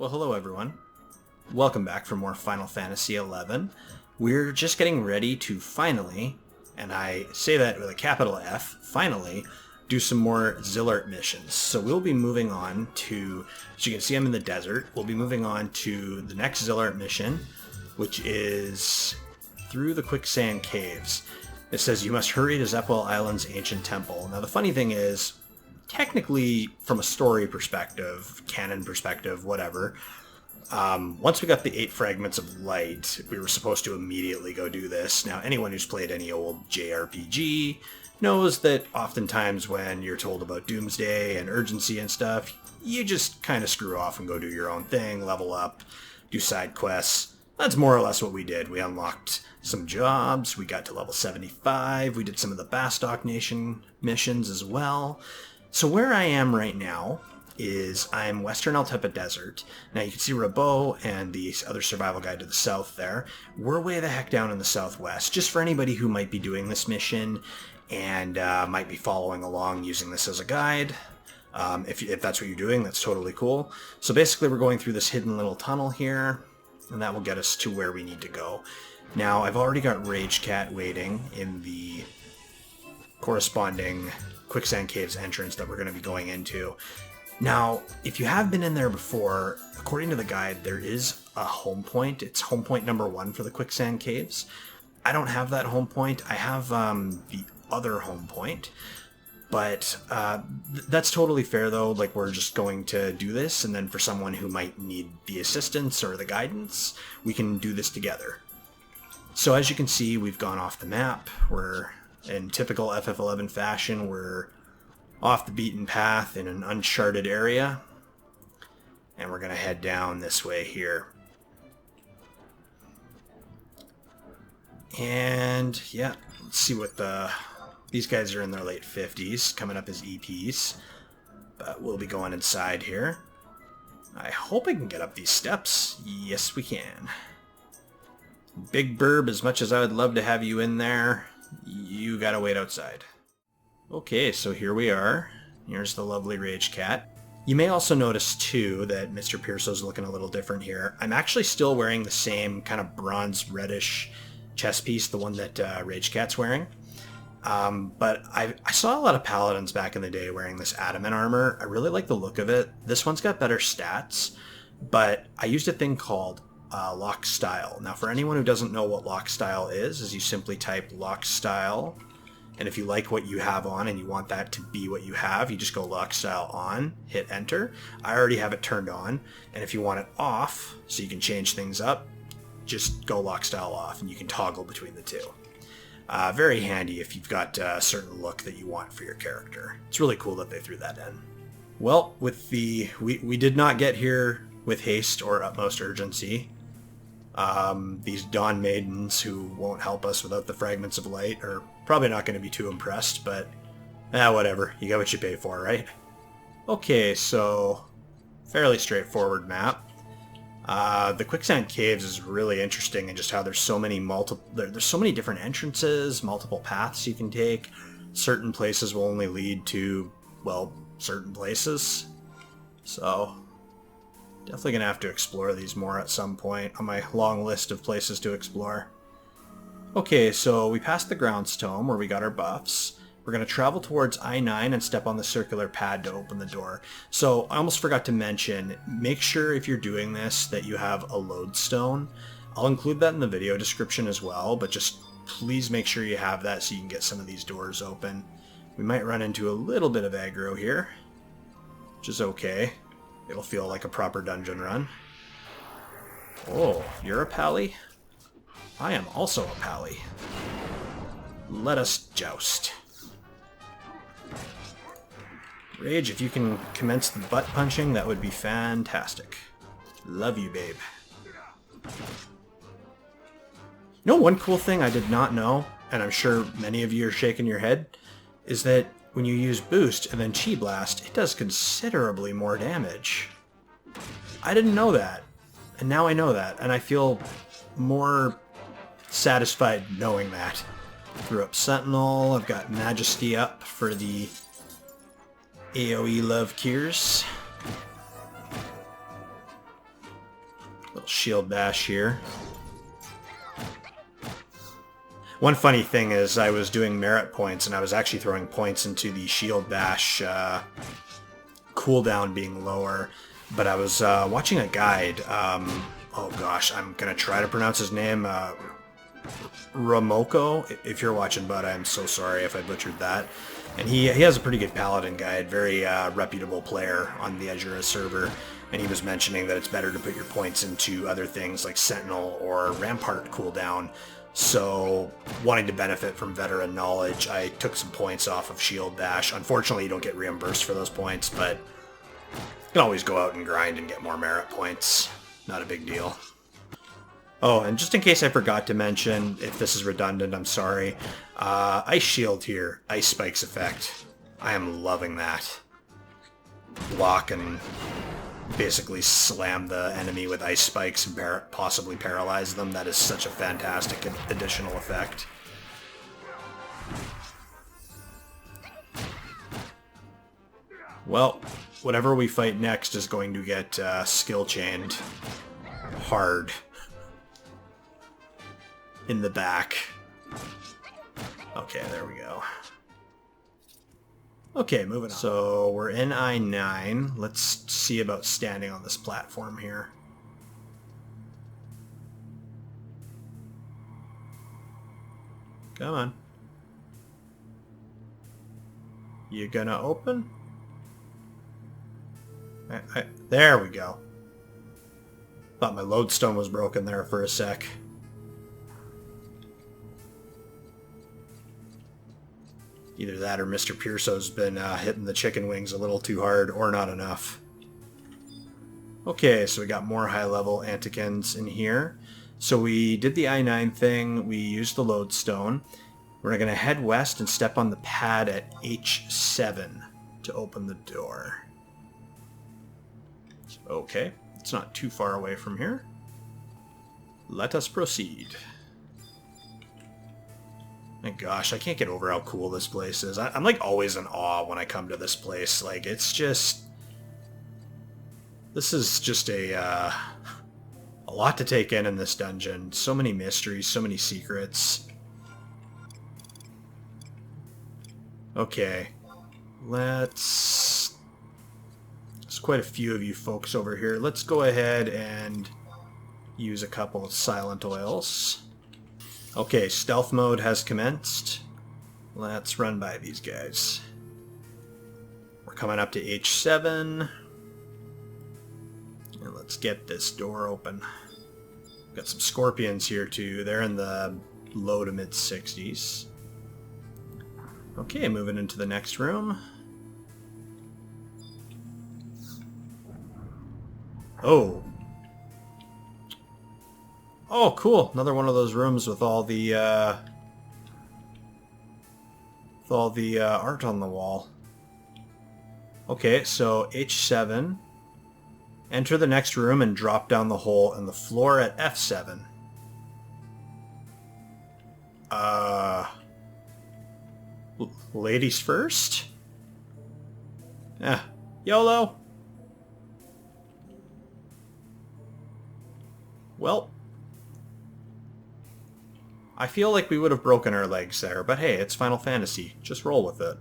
Well, hello everyone. Welcome back for more Final Fantasy XI. We're just getting ready to finally, and I say that with a capital F, finally, do some more Zilart missions. So we'll be moving on to, as you can see I'm in the desert, we'll be moving on to the next Zilart mission, which is through the Quicksand Caves. It says you must hurry to Zepwell Island's ancient temple. Now the funny thing is, technically, from a story perspective, canon perspective, whatever, once we got the 8 Fragments of Light, we were supposed to immediately go do this. Now, anyone who's played any old JRPG knows that oftentimes when you're told about Doomsday and urgency and stuff, you just kind of screw off and go do your own thing, level up, do side quests. That's more or less what we did. We unlocked some jobs, we got to level 75, we did some of the Bastok Nation missions as well. So where I am right now is I'm Western Altepa Desert. Now you can see Rabot and the other survival guide to the south there. We're way the heck down in the southwest, just for anybody who might be doing this mission and might be following along using this as a guide. If that's what you're doing, that's totally cool. So basically we're going through this hidden little tunnel here, and that will get us to where we need to go. Now I've already got Ragecat waiting in the corresponding Quicksand Caves entrance that we're going to be going into. Now, if you have been in there before, according to the guide, there is a home point. It's home point number 1 for the Quicksand Caves. I don't have that home point. I have the other home point. But that's totally fair, though. Like, we're just going to do this, and then for someone who might need the assistance or the guidance, we can do this together. So as you can see, we've gone off the map. We're in typical FF11 fashion, we're off the beaten path in an uncharted area, and we're going to head down this way here. And yeah, let's see what these guys are in their late 50s, coming up as EPs, but we'll be going inside here. I hope I can get up these steps. Yes, we can. Big Burb, as much as I would love to have you in there, you gotta wait outside. Okay, so here we are. Here's the lovely Ragecat. You may also notice, too, that Mr. Pierson's looking a little different here. I'm actually still wearing the same kind of bronze reddish chest piece, the one that Ragecat's wearing. But I saw a lot of paladins back in the day wearing this adamant armor. I really like the look of it. This one's got better stats, but I used a thing called lock style. Now, for anyone who doesn't know what lock style is you simply type lock style, and if you like what you have on and you want that to be what you have, you just go lock style on, hit enter. I already have it turned on, and if you want it off so you can change things up, just go lock style off and you can toggle between the two. Very handy if you've got a certain look that you want for your character. It's really cool that they threw that in. Well, with we did not get here with haste or utmost urgency. These Dawn Maidens who won't help us without the Fragments of Light are probably not going to be too impressed, but whatever. You got what you pay for, right? Okay, so fairly straightforward map. The Quicksand Caves is really interesting in just how there's so many there's so many different entrances, multiple paths you can take. Certain places will only lead to, well, certain places. So definitely gonna have to explore these more at some point on my long list of places to explore. Okay, so we passed the Groundstone where we got our buffs. We're gonna travel towards I-9 and step on the circular pad to open the door. So I almost forgot to mention, make sure if you're doing this that you have a lodestone. I'll include that in the video description as well, but just please make sure you have that so you can get some of these doors open. We might run into a little bit of aggro here, which is okay. It'll feel like a proper dungeon run. Oh, you're a pally? I am also a pally. Let us joust. Rage, if you can commence the butt punching, that would be fantastic. Love you, babe. You know, one cool thing I did not know, and I'm sure many of you are shaking your head, is that when you use Boost and then Chi Blast, it does considerably more damage. I didn't know that, and now I know that, and I feel more satisfied knowing that. Threw up Sentinel, I've got Majesty up for the AoE love cures. Little shield bash here. One funny thing is I was doing merit points and I was actually throwing points into the shield bash cooldown being lower, but I was watching a guide. Oh gosh, I'm gonna try to pronounce his name. Ramoko. If you're watching, bud, I'm so sorry if I butchered that. And he has a pretty good paladin guide, very reputable player on the Azura server. And he was mentioning that it's better to put your points into other things like Sentinel or Rampart cooldown. So, wanting to benefit from veteran knowledge, I took some points off of Shield Bash. Unfortunately, you don't get reimbursed for those points, but you can always go out and grind and get more merit points. Not a big deal. Oh, and just in case I forgot to mention, if this is redundant, I'm sorry. Ice Shield here, Ice Spikes effect. I am loving that. Block and basically slam the enemy with ice spikes and possibly paralyze them. That is such a fantastic additional effect. Well, whatever we fight next is going to get skill chained hard in the back. Okay, there we go. Okay, moving on. So we're in I-9. Let's see about standing on this platform here. Come on. You gonna open? There we go. Thought my lodestone was broken there for a sec. Either that or Mr. Pierson's been hitting the chicken wings a little too hard or not enough. Okay, so we got more high-level Antikins in here. So we did the I-9 thing, we used the lodestone. We're going to head west and step on the pad at H7 to open the door. Okay, it's not too far away from here. Let us proceed. My gosh, I can't get over how cool this place is. I'm like always in awe when I come to this place. Like, it's just... This is just a lot to take in this dungeon. So many mysteries, so many secrets. Okay. There's quite a few of you folks over here. Let's go ahead and use a couple of silent oils. Okay, stealth mode has commenced. Let's run by these guys. We're coming up to H7. And let's get this door open. Got some scorpions here too. They're in the low to mid 60s. Okay, moving into the next room. Oh. Oh, cool. Another one of those rooms with all the art on the wall. Okay, so H7. Enter the next room and drop down the hole in the floor at F7. Ladies first? YOLO. Well, I feel like we would have broken our legs there, but hey, it's Final Fantasy. Just roll with it.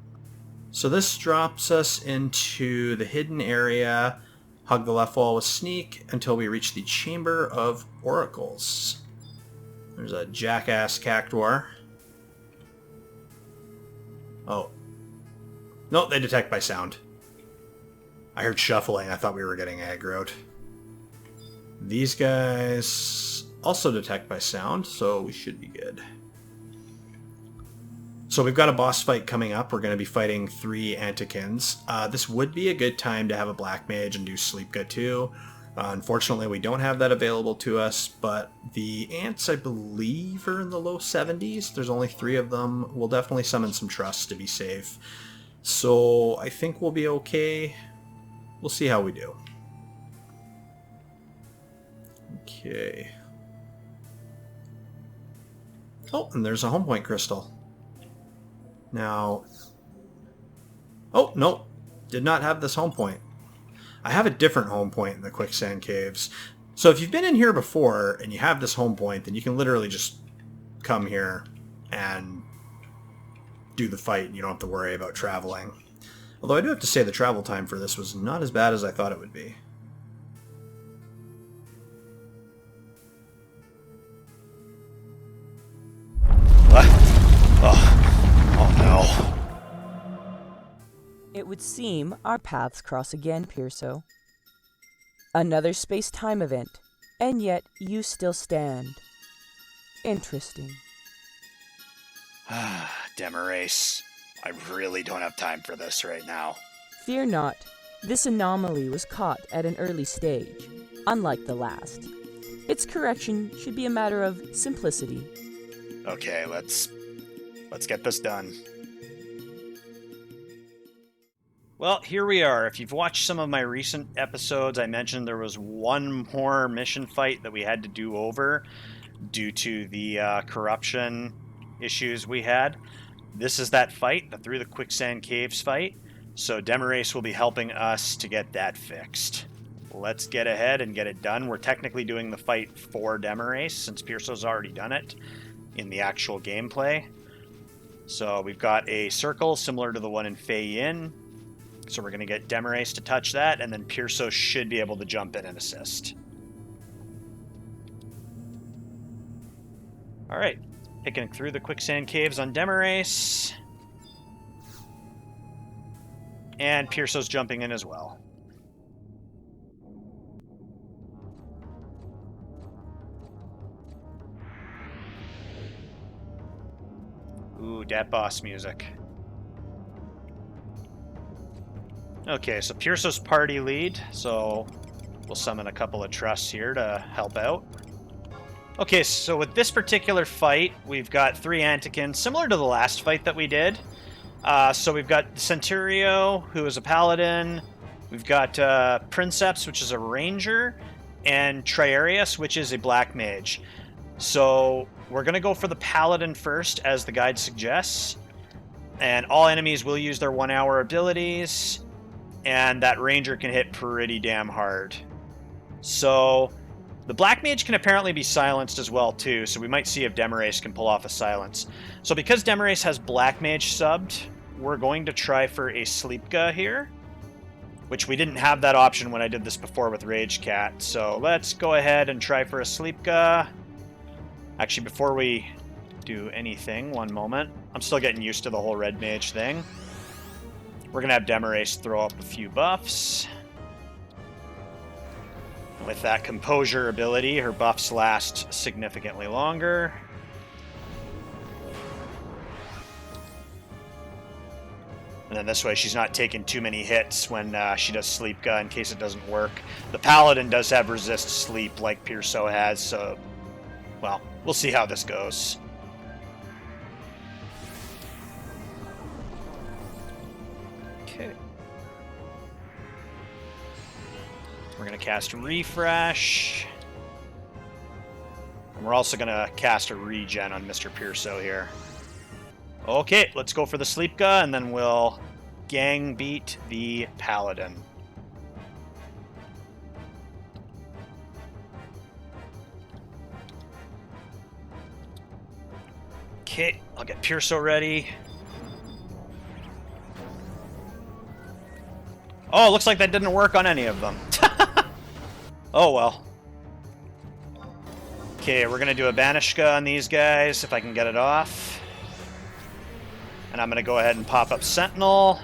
So this drops us into the hidden area. Hug the left wall with sneak until we reach the Chamber of Oracles. There's a jackass cactuar. Oh. No, they detect by sound. I heard shuffling. I thought we were getting aggroed. These guys also detect by sound, so we should be good. So we've got a boss fight coming up. We're going to be fighting 3 Antikins. This would be a good time to have a Black Mage and do Sleepga too. Unfortunately, we don't have that available to us, but the ants, I believe, are in the low 70s. There's only 3 of them. We'll definitely summon some Trust to be safe. So I think we'll be okay. We'll see how we do. Okay. Oh, and there's a home point crystal. Now... Oh, no. Did not have this home point. I have a different home point in the Quicksand Caves. So if you've been in here before and you have this home point, then you can literally just come here and do the fight, and you don't have to worry about traveling. Although I do have to say the travel time for this was not as bad as I thought it would be. What? Oh no. It would seem our paths cross again, Pierson. Another space-time event, and yet you still stand. Interesting. Demorace, I really don't have time for this right now. Fear not. This anomaly was caught at an early stage, unlike the last. Its correction should be a matter of simplicity. Okay, let's get this done. Well, here we are. If you've watched some of my recent episodes, I mentioned there was one more mission fight that we had to do over due to the corruption issues we had. This is that fight, the Through the Quicksand Caves fight. So Demorace will be helping us to get that fixed. Let's get ahead and get it done. We're technically doing the fight for Demorace since Pierson's already done it in the actual gameplay. So we've got a circle similar to the one in Fei-Yin. So we're going to get Demorace to touch that, and then Pierson should be able to jump in and assist. Alright, picking through the Quicksand Caves on Demorace. And Pierson's jumping in as well. Ooh, that boss music. Okay, so Pierson's party lead, so we'll summon a couple of trusts here to help out. Okay, so with this particular fight, we've got 3 Antikins, similar to the last fight that we did. So we've got Centurio, who is a paladin. We've got Princeps, which is a ranger, and Triarius, which is a black mage. So we're going to go for the paladin first, as the guide suggests. And all enemies will use their 1-hour abilities. And that ranger can hit pretty damn hard. So the black mage can apparently be silenced as well too, so we might see if Demorace can pull off a silence. So because Demorace has black mage subbed, we're going to try for a Sleepga here, which we didn't have that option when I did this before with Ragecat. So let's go ahead and try for a Sleepga. Actually, before we do anything, one moment. I'm still getting used to the whole red mage thing. We're going to have Demorace throw up a few buffs. With that composure ability, her buffs last significantly longer. And then this way she's not taking too many hits when she does Sleepga in case it doesn't work. The Paladin does have resist sleep like Pierson has, so, well, we'll see how this goes. Okay. We're going to cast Refresh. And we're also going to cast a Regen on Mr. Pierson here. Okay, let's go for the Sleepga, and then we'll gang beat the Paladin. Okay, I'll get Pierson ready. Oh, looks like that didn't work on any of them. Oh, well. Okay, we're going to do a Banishka on these guys, if I can get it off. And I'm going to go ahead and pop up Sentinel.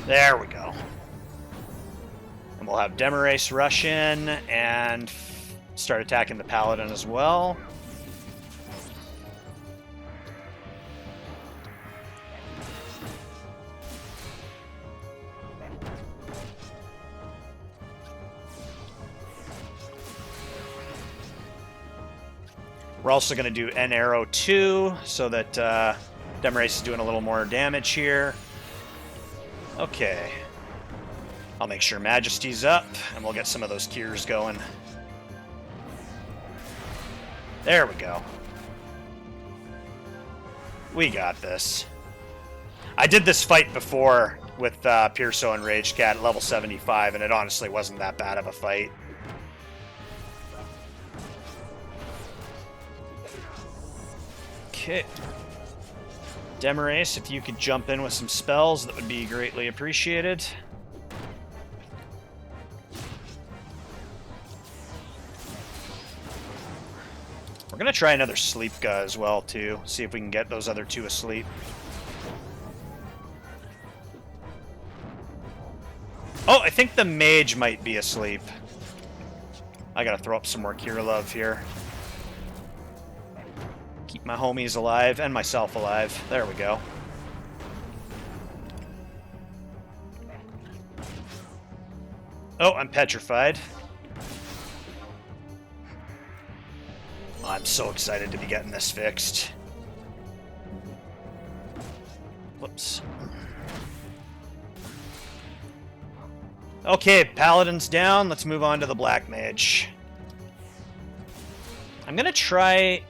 There we go. And we'll have Demorace rush in and start attacking the Paladin as well. We're also going to do N Arrow 2 so that Demorace is doing a little more damage here. Okay. I'll make sure Majesty's up, and we'll get some of those cures going. There we go. We got this. I did this fight before with Pierson and Ragecat at level 75, and it honestly wasn't that bad of a fight. Okay. Demorace, if you could jump in with some spells, that would be greatly appreciated. We're going to try another sleep guy as well, too. See if we can get those other two asleep. Oh, I think the mage might be asleep. I got to throw up some more cure love here. Keep my homies alive and myself alive. There we go. Oh, I'm petrified. I'm so excited to be getting this fixed. Whoops. Okay, Paladin's down. Let's move on to the Black Mage. I'm going to try...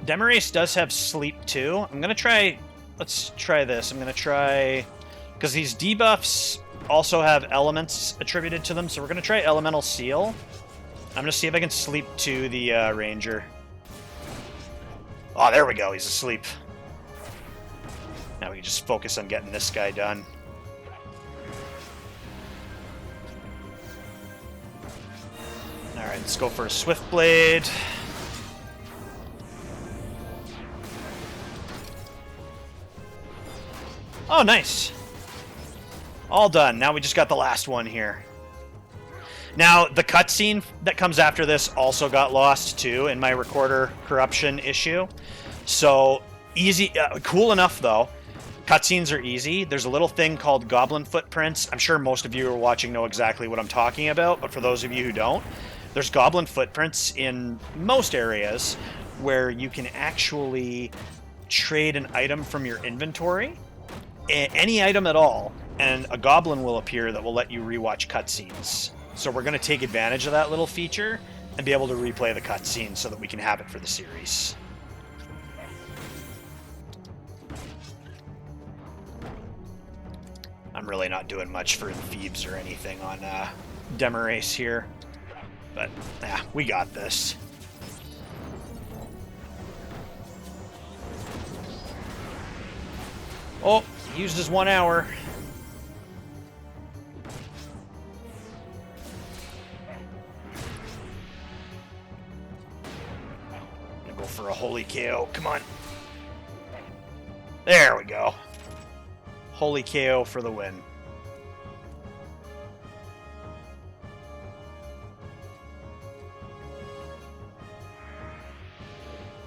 Demorace does have sleep too. I'm going to try... Let's try this. I'm going to try... Because these debuffs also have elements attributed to them, so we're going to try Elemental Seal. I'm going to see if I can sleep to the Ranger. Oh, there we go. He's asleep. Now we can just focus on getting this guy done. Alright, let's go for a Swift Blade. Oh, nice. All done. Now we just got the last one here. Now, the cutscene that comes after this also got lost, too, in my recorder corruption issue. So, easy, cool enough, though. Cutscenes are easy. There's a little thing called Goblin Footprints. I'm sure most of you who are watching know exactly what I'm talking about, but for those of you who don't, there's Goblin Footprints in most areas where you can actually trade an item from your inventory, any item at all, and a goblin will appear that will let you rewatch cutscenes. So we're going to take advantage of that little feature and be able to replay the cutscene so that we can have it for the series. I'm really not doing much for Thebes or anything on Demorace here. But, yeah, we got this. Oh, he used his 1 hour. Go for a holy KO. Come on. There we go. Holy KO for the win.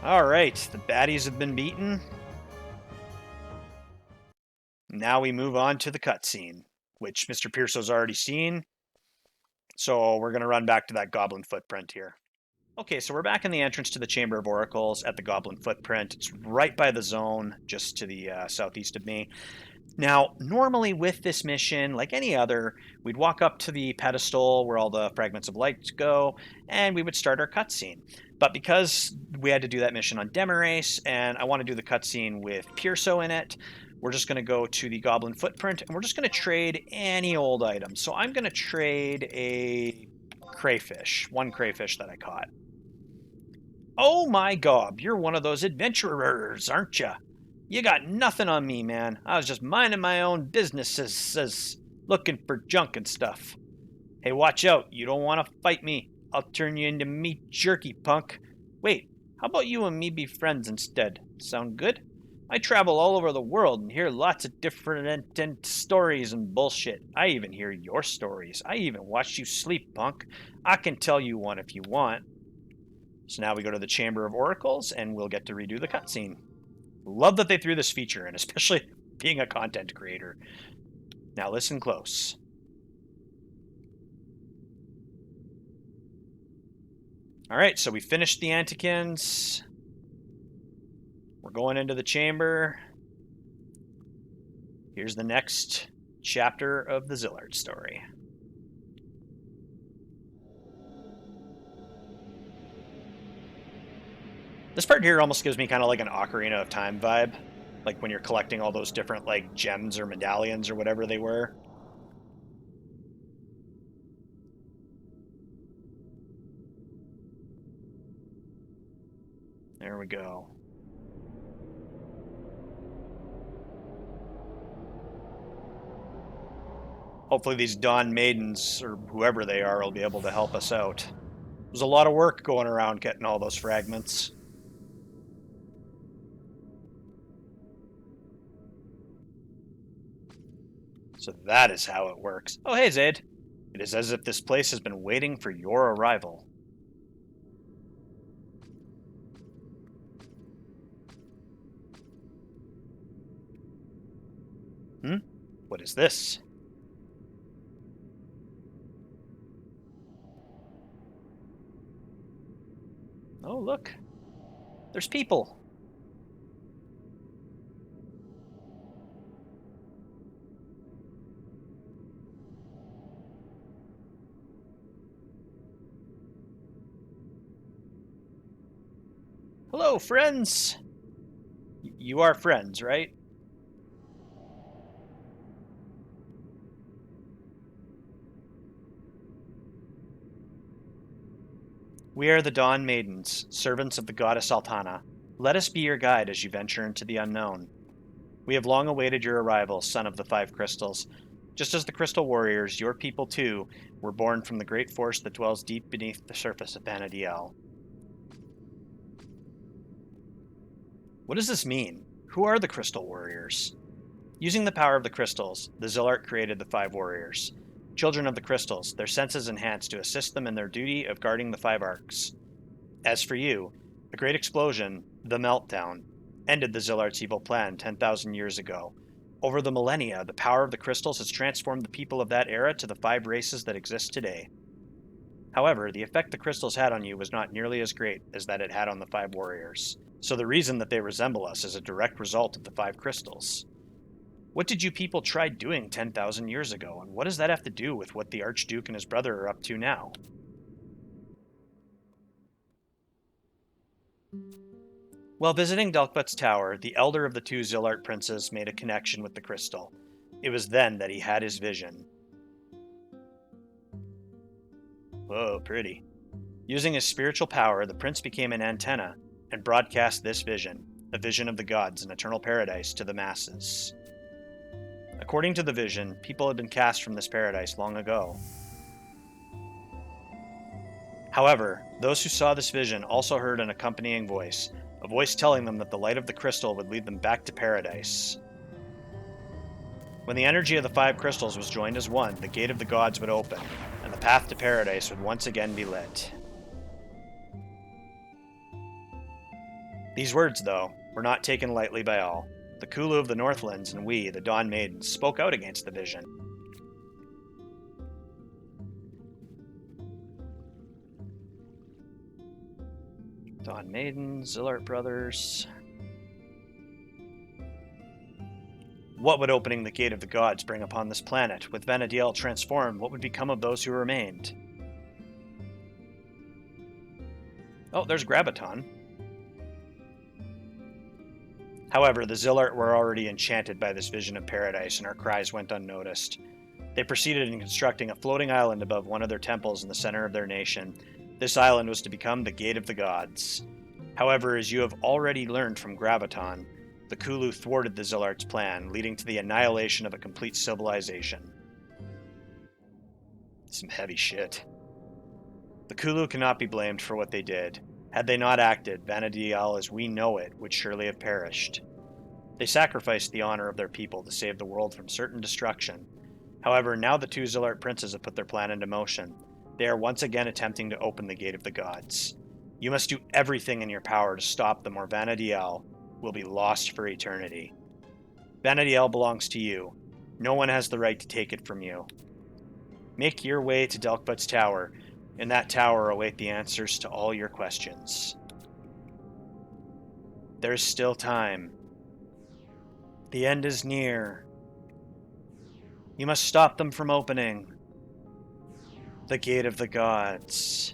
Alright, the baddies have been beaten. Now we move on to the cutscene, which Mr. Pierson's already seen. So we're going to run back to that Goblin Footprint here. Okay, so we're back in the entrance to the Chamber of Oracles at the Goblin Footprint. It's right by the zone, just to the southeast of me. Now, normally with this mission, like any other, we'd walk up to the pedestal where all the Fragments of Light go, and we would start our cutscene. But because we had to do that mission on Demorace, and I want to do the cutscene with Pierson in it, we're just going to go to the Goblin Footprint, and we're just going to trade any old item. So I'm going to trade a crayfish, one crayfish that I caught. Oh my gob, you're one of those adventurers, aren't you? You got nothing on me, man. I was just minding my own businesses, looking for junk and stuff. Hey, watch out. You don't want to fight me. I'll turn you into meat jerky, punk. Wait, how about you and me be friends instead? Sound good? I travel all over the world and hear lots of different stories and bullshit. I even hear your stories. I even watch you sleep, punk. I can tell you one if you want. So now we go to the Chamber of Oracles, and we'll get to redo the cutscene. Love that they threw this feature in, especially being a content creator. Now listen close. Alright, so we finished the Antikins. We're going into the chamber. Here's the next chapter of the Zilart story. This part here almost gives me kind of like an Ocarina of Time vibe. Like when you're collecting all those different like gems or medallions or whatever they were. There we go. Hopefully these Dawn Maidens, or whoever they are, will be able to help us out. There's a lot of work going around getting all those fragments. So that is how it works. Oh, hey, Zaid. It is as if this place has been waiting for your arrival. What is this? Oh, look. There's people. Hello, friends. You are friends, right? We are the Dawn Maidens, servants of the goddess Altana. Let us be your guide as you venture into the unknown. We have long awaited your arrival, son of the five crystals. Just as the crystal warriors, your people too were born from the great force that dwells deep beneath the surface of Vanadiel. What does this mean? Who are the crystal warriors? Using the power of the crystals, the Zilart created the five warriors. Children of the crystals, their senses enhanced to assist them in their duty of guarding the five arcs. As for you, a great explosion, the Meltdown, ended the Zilart's evil plan 10,000 years ago. Over the millennia, the power of the crystals has transformed the people of that era to the five races that exist today. However, the effect the crystals had on you was not nearly as great as that it had on the five warriors. So the reason that they resemble us is a direct result of the five crystals. What did you people try doing 10,000 years ago, and what does that have to do with what the Archduke and his brother are up to now? While visiting Dapperbath's tower, the elder of the two Zilart princes made a connection with the crystal. It was then that he had his vision. Whoa, pretty. Using his spiritual power, the prince became an antenna and broadcast this vision, a vision of the gods in eternal paradise, to the masses. According to the vision, people had been cast from this paradise long ago. However, those who saw this vision also heard an accompanying voice, a voice telling them that the light of the crystal would lead them back to paradise. When the energy of the five crystals was joined as one, the gate of the gods would open, and the path to paradise would once again be lit. These words, though, were not taken lightly by all. The Kulu of the Northlands and we, the Dawn Maidens, spoke out against the vision. Dawn Maidens, Zilart brothers. What would opening the gate of the gods bring upon this planet? With Vanadiel transformed, what would become of those who remained? Oh, there's Graviton. However, the Zilart were already enchanted by this vision of paradise, and our cries went unnoticed. They proceeded in constructing a floating island above one of their temples in the center of their nation. This island was to become the Gate of the Gods. However, as you have already learned from Graviton, the Kulu thwarted the Zilart's plan, leading to the annihilation of a complete civilization. Some heavy shit. The Kulu cannot be blamed for what they did. Had they not acted, Vanadiel as we know it would surely have perished. They sacrificed the honor of their people to save the world from certain destruction. However, now the two Zilart princes have put their plan into motion. They are once again attempting to open the Gate of the Gods. You must do everything in your power to stop them, or Vanadiel will be lost for eternity. Vanadiel belongs to you. No one has the right to take it from you. Make your way to Dapperbath's tower. In that tower await the answers to all your questions. There's still time. The end is near. You must stop them from opening the Gate of the Gods.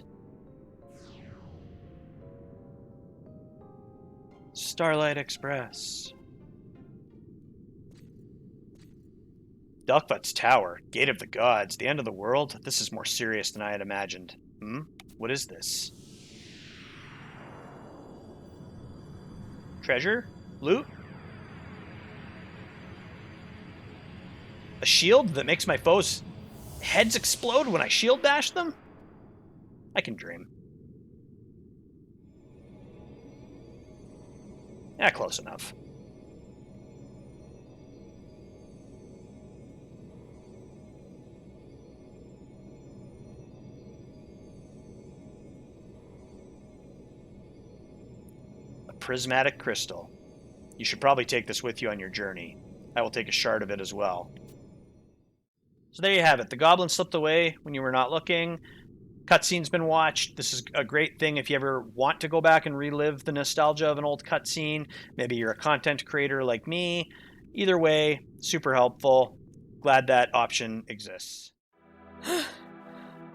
Starlight Express. Delkbut's Tower, Gate of the Gods, the end of the world? This is more serious than I had imagined. What is this? Treasure? Loot? A shield that makes my foes' heads explode when I shield bash them? I can dream. Yeah, close enough. A prismatic crystal. You should probably take this with you on your journey. I will take a shard of it as well. So there you have it. The goblin slipped away when you were not looking. Cutscene's been watched. This is a great thing if you ever want to go back and relive the nostalgia of an old cutscene. Maybe you're a content creator like me. Either way, super helpful. Glad that option exists.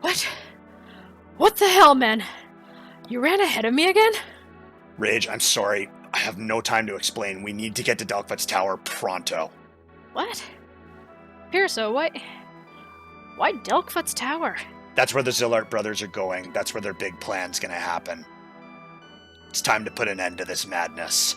What? What the hell, man? You ran ahead of me again? Rage, I'm sorry. I have no time to explain. We need to get to Delkbut's Tower pronto. What? Pierson, why Delkbut's Tower? That's where the Zilart brothers are going. That's where their big plan's gonna happen. It's time to put an end to this madness.